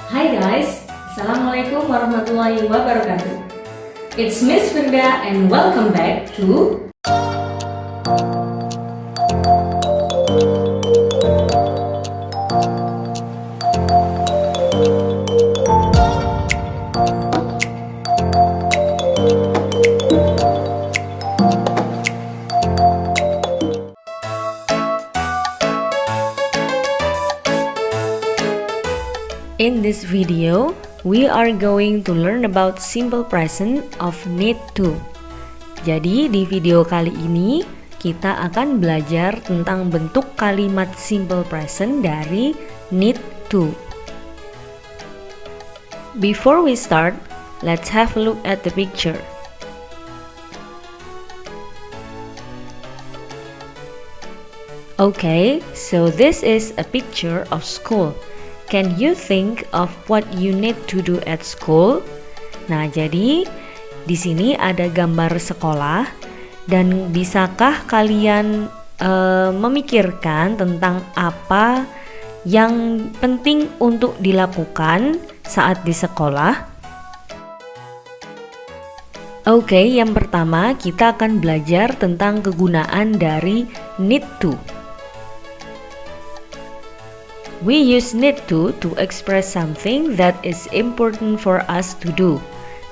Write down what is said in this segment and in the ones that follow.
Hai guys, Assalamualaikum warahmatullahi wabarakatuh. It's Miss Firda and welcome back to In this video, we are going to learn about simple present of need to. Jadi di video kali ini kita akan belajar tentang bentuk kalimat simple present dari need to. Before we start, let's have a look at the picture. Okay, so this is a picture of school. Can you think of what you need to do at school? Nah, jadi di sini ada gambar sekolah dan bisakah kalian memikirkan tentang apa yang penting untuk dilakukan saat di sekolah? Oke, yang pertama kita akan belajar tentang kegunaan dari need to. We use need to express something that is important for us to do.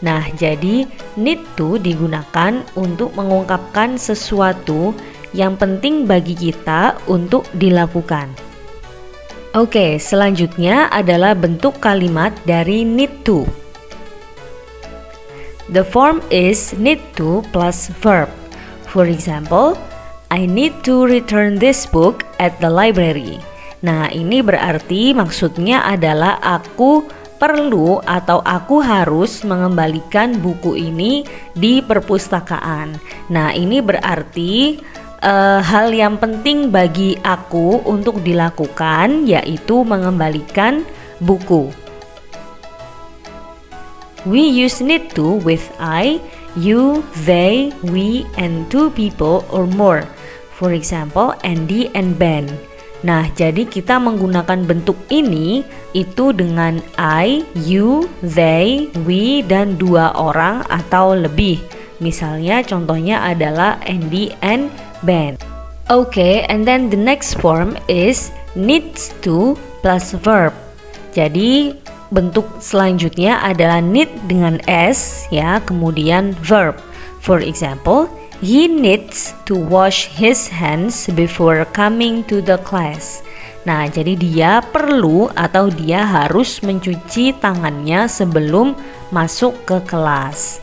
Nah, jadi need to digunakan untuk mengungkapkan sesuatu yang penting bagi kita untuk dilakukan. Oke, selanjutnya adalah bentuk kalimat dari need to. The form is need to plus verb. For example, I need to return this book at the library. Nah, ini berarti maksudnya adalah aku perlu atau aku harus mengembalikan buku ini di perpustakaan. Nah, ini berarti hal yang penting bagi aku untuk dilakukan, yaitu mengembalikan buku. We use need to with I, you, they, we, and two people or more. For example, Andy and Ben. Nah, jadi kita menggunakan bentuk ini itu dengan I, you, they, we, dan dua orang atau lebih. Misalnya contohnya adalah Andy and Ben. Okay, and then the next form is needs to plus verb. Jadi bentuk selanjutnya adalah need dengan S ya, kemudian verb. For example, he needs to wash his hands before coming to the class. Nah, jadi dia perlu atau dia harus mencuci tangannya sebelum masuk ke kelas.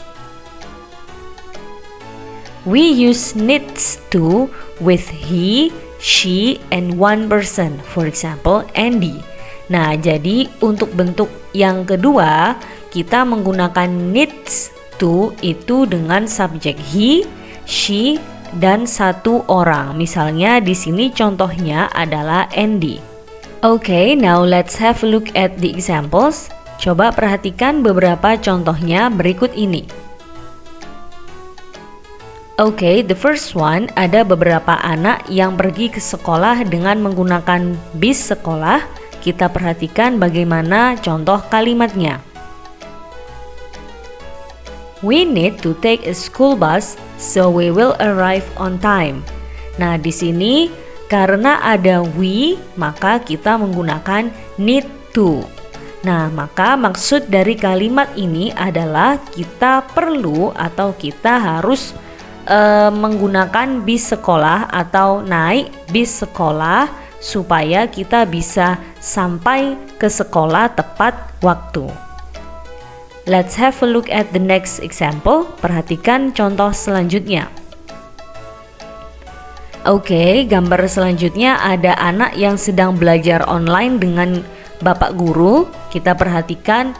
We use needs to with he, she, and one person. For example, Andy. Nah, jadi untuk bentuk yang kedua, kita menggunakan needs to itu dengan subjek he, she, dan satu orang. Misalnya di sini contohnya adalah Andy. Okay, now let's have a look at the examples. Coba perhatikan beberapa contohnya berikut ini. Okay, the first one, ada beberapa anak yang pergi ke sekolah dengan menggunakan bis sekolah. Kita perhatikan bagaimana contoh kalimatnya. We need to take a school bus, so we will arrive on time. Nah, di sini karena ada we, maka kita menggunakan need to. Nah, maka maksud dari kalimat ini adalah kita perlu atau kita harus menggunakan bis sekolah atau naik bis sekolah supaya kita bisa sampai ke sekolah tepat waktu. Let's have a look at the next example. Perhatikan contoh selanjutnya. Oke, gambar selanjutnya ada anak yang sedang belajar online dengan bapak guru. Kita perhatikan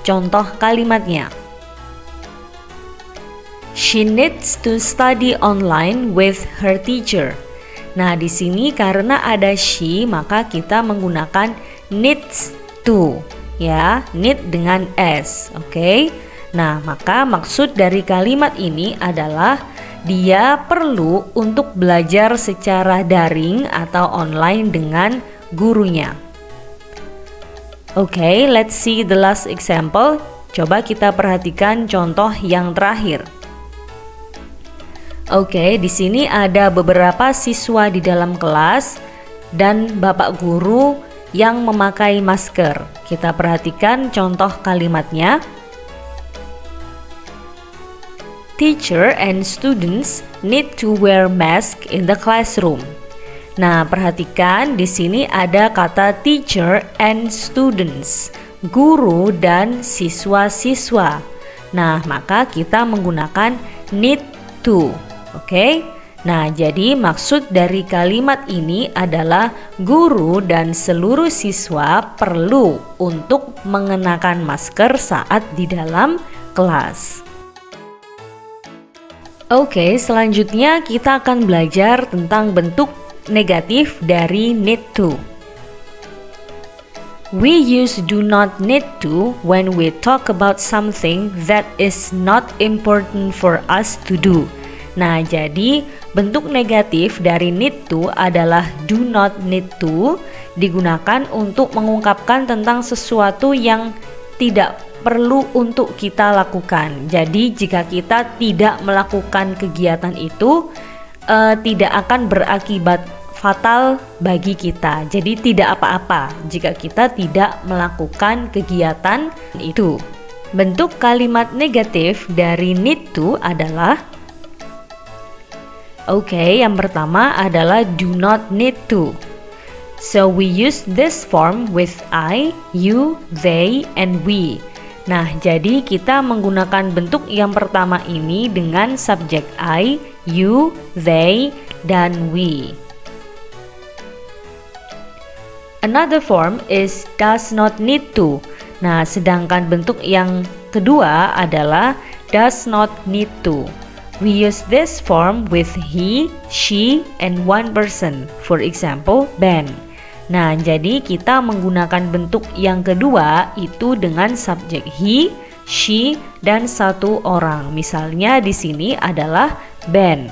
contoh kalimatnya. She needs to study online with her teacher. Nah, di sini karena ada she, maka kita menggunakan needs to. Ya, need dengan S, oke? Nah, maka maksud dari kalimat ini adalah dia perlu untuk belajar secara daring atau online dengan gurunya. Okay, let's see the last example. Coba kita perhatikan contoh yang terakhir. Oke, di sini ada beberapa siswa di dalam kelas dan bapak guru yang memakai masker. Kita perhatikan contoh kalimatnya. Teacher and students need to wear mask in the classroom. Nah, perhatikan di sini ada kata teacher and students, guru dan siswa-siswa. Nah, maka kita menggunakan need to. Oke. Nah, jadi maksud dari kalimat ini adalah guru dan seluruh siswa perlu untuk mengenakan masker saat di dalam kelas. Oke, selanjutnya kita akan belajar tentang bentuk negatif dari need to. We use do not need to when we talk about something that is not important for us to do. Nah, jadi bentuk negatif dari need to adalah do not need to, digunakan untuk mengungkapkan tentang sesuatu yang tidak perlu untuk kita lakukan. Jadi jika kita tidak melakukan kegiatan itu, tidak akan berakibat fatal bagi kita. Jadi tidak apa-apa jika kita tidak melakukan kegiatan itu. Bentuk kalimat negatif dari need to adalah yang pertama adalah do not need to. So we use this form with I, you, they, and we. Nah, jadi kita menggunakan bentuk yang pertama ini dengan subjek I, you, they, dan we. Another form is does not need to. Nah, sedangkan bentuk yang kedua adalah does not need to. We use this form with he, she, and one person. For example, Ben. Nah, jadi kita menggunakan bentuk yang kedua itu dengan subjek he, she, dan satu orang. Misalnya di sini adalah Ben.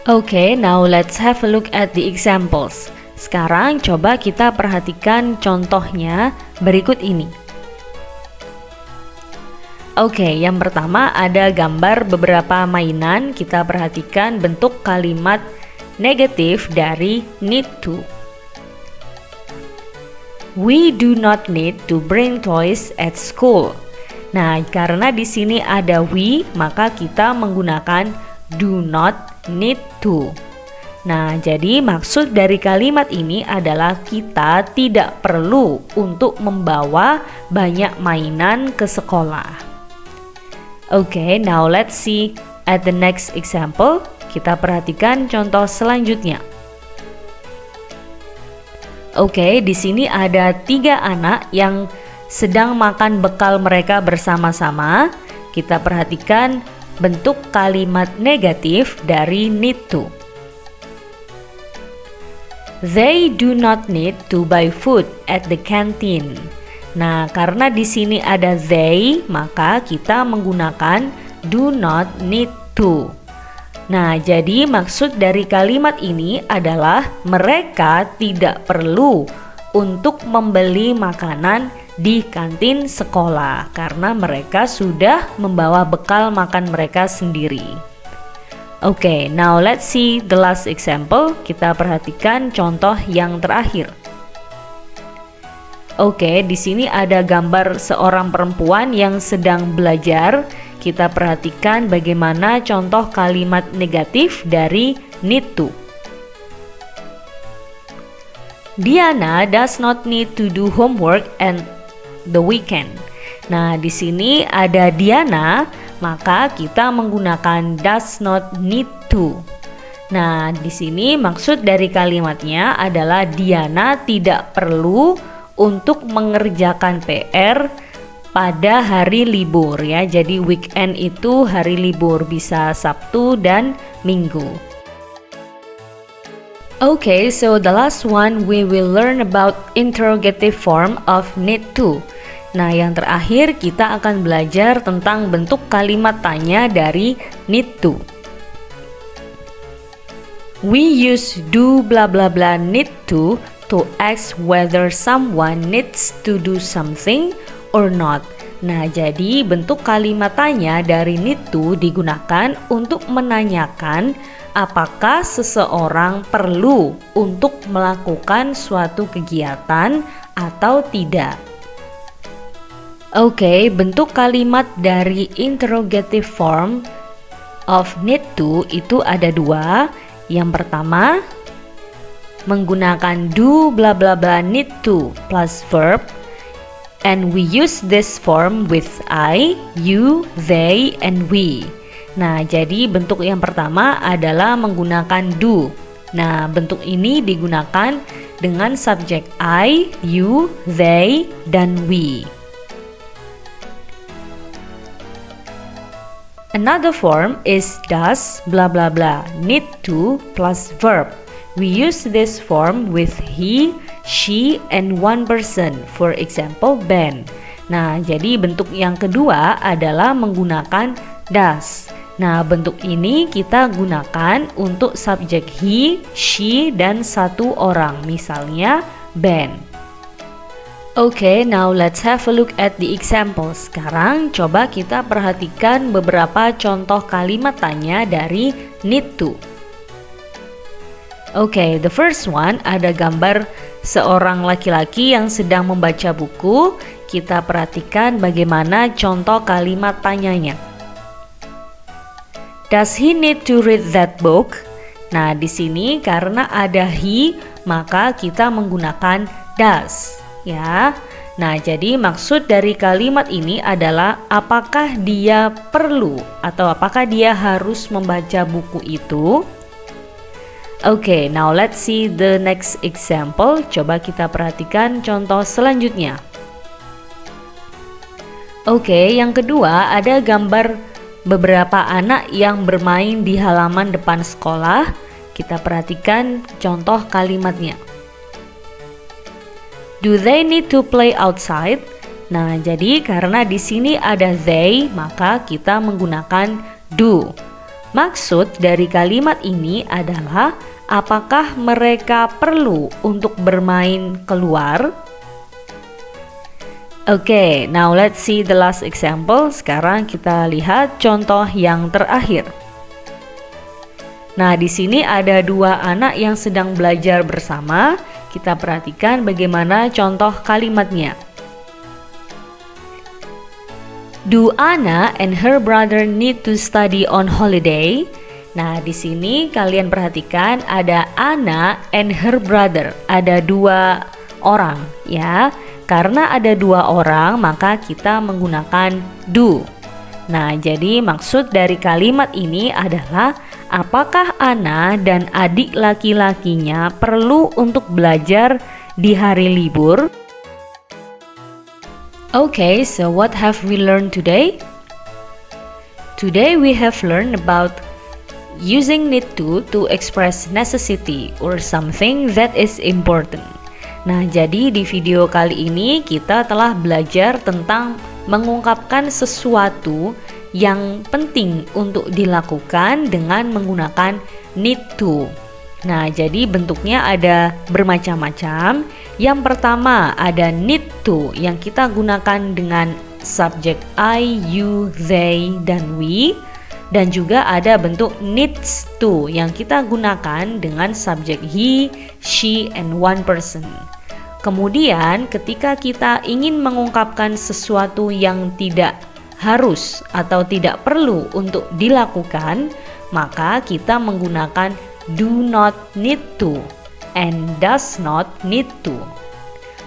Okay, now let's have a look at the examples. Sekarang coba kita perhatikan contohnya berikut ini. Yang pertama ada gambar beberapa mainan. Kita perhatikan bentuk kalimat negatif dari need to. We do not need to bring toys at school. Nah, karena di sini ada we, maka kita menggunakan do not need to. Nah, jadi maksud dari kalimat ini adalah kita tidak perlu untuk membawa banyak mainan ke sekolah. Now let's see at the next example. Kita perhatikan contoh selanjutnya. Di sini ada 3 anak yang sedang makan bekal mereka bersama-sama. Kita perhatikan bentuk kalimat negatif dari need to. They do not need to buy food at the canteen. Nah, karena di sini ada they, maka kita menggunakan do not need to. Nah, jadi maksud dari kalimat ini adalah mereka tidak perlu untuk membeli makanan di kantin sekolah karena mereka sudah membawa bekal makan mereka sendiri. Now let's see the last example. Kita perhatikan contoh yang terakhir. Di sini ada gambar seorang perempuan yang sedang belajar. Kita perhatikan bagaimana contoh kalimat negatif dari need to. Diana does not need to do homework and the weekend. Nah, di sini ada Diana, maka kita menggunakan does not need to. Nah, di sini maksud dari kalimatnya adalah Diana tidak perlu untuk mengerjakan PR pada hari libur ya. Jadi weekend itu hari libur, bisa Sabtu dan Minggu. So the last one we will learn about interrogative form of need to. Nah, yang terakhir kita akan belajar tentang bentuk kalimat tanya dari need to. We use do bla bla bla need to to ask whether someone needs to do something or not. Nah, jadi bentuk kalimat tanya dari need to digunakan untuk menanyakan apakah seseorang perlu untuk melakukan suatu kegiatan atau tidak. Oke, bentuk kalimat dari interrogative form of need to itu ada dua. Yang pertama, menggunakan do bla bla bla need to plus verb. And we use this form with I, you, they, and we. Nah, jadi bentuk yang pertama adalah menggunakan do. Nah, bentuk ini digunakan dengan subjek I, you, they, dan we. Another form is does bla bla bla need to plus verb. We use this form with he, she, and one person. For example, Ben. Nah, jadi bentuk yang kedua adalah menggunakan does. Nah, bentuk ini kita gunakan untuk subjek he, she, dan satu orang. Misalnya, Ben. Okay, now let's have a look at the example. Sekarang coba kita perhatikan beberapa contoh kalimat tanya dari need to. Okay, the first one ada gambar seorang laki-laki yang sedang membaca buku. Kita perhatikan bagaimana contoh kalimat tanyanya. Does he need to read that book? Nah, di sini karena ada he, maka kita menggunakan does, ya. Nah, jadi maksud dari kalimat ini adalah apakah dia perlu atau apakah dia harus membaca buku itu? Okay, now let's see the next example. Coba kita perhatikan contoh selanjutnya. Okay, yang kedua ada gambar beberapa anak yang bermain di halaman depan sekolah. Kita perhatikan contoh kalimatnya. Do they need to play outside? Nah, jadi karena di sini ada they, maka kita menggunakan do. Maksud dari kalimat ini adalah apakah mereka perlu untuk bermain keluar? Okay, now let's see the last example. Sekarang kita lihat contoh yang terakhir. Nah, di sini ada dua anak yang sedang belajar bersama. Kita perhatikan bagaimana contoh kalimatnya. Do Anna and her brother need to study on holiday? Nah, di sini kalian perhatikan ada Anna and her brother. Ada dua orang, ya. Karena ada dua orang, maka kita menggunakan do. Nah, jadi maksud dari kalimat ini adalah apakah Anna dan adik laki-lakinya perlu untuk belajar di hari libur? Okay, so what have we learned today? Today we have learned about using need to express necessity or something that is important. Nah, jadi di video kali ini kita telah belajar tentang mengungkapkan sesuatu yang penting untuk dilakukan dengan menggunakan need to. Nah, jadi bentuknya ada bermacam-macam. Yang pertama ada need to yang kita gunakan dengan subjek I, you, they, dan we. Dan juga ada bentuk needs to yang kita gunakan dengan subjek he, she, and one person. Kemudian ketika kita ingin mengungkapkan sesuatu yang tidak harus atau tidak perlu untuk dilakukan, maka kita menggunakan do not need to and does not need to.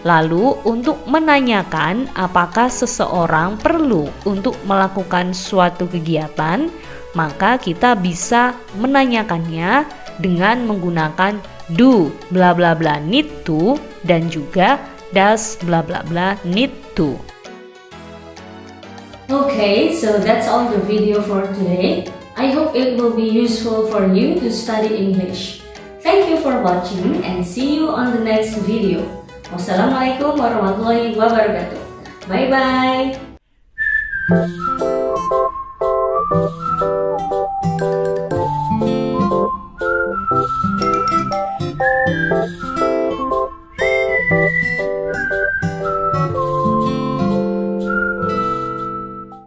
Lalu untuk menanyakan apakah seseorang perlu untuk melakukan suatu kegiatan, maka kita bisa menanyakannya dengan menggunakan do bla bla bla need to dan juga does bla bla bla need to. Okay, so that's all the video for today. I hope it will be useful for you to study English. Thank you for watching and see you on the next video. Wassalamualaikum warahmatullahi wabarakatuh. Bye bye.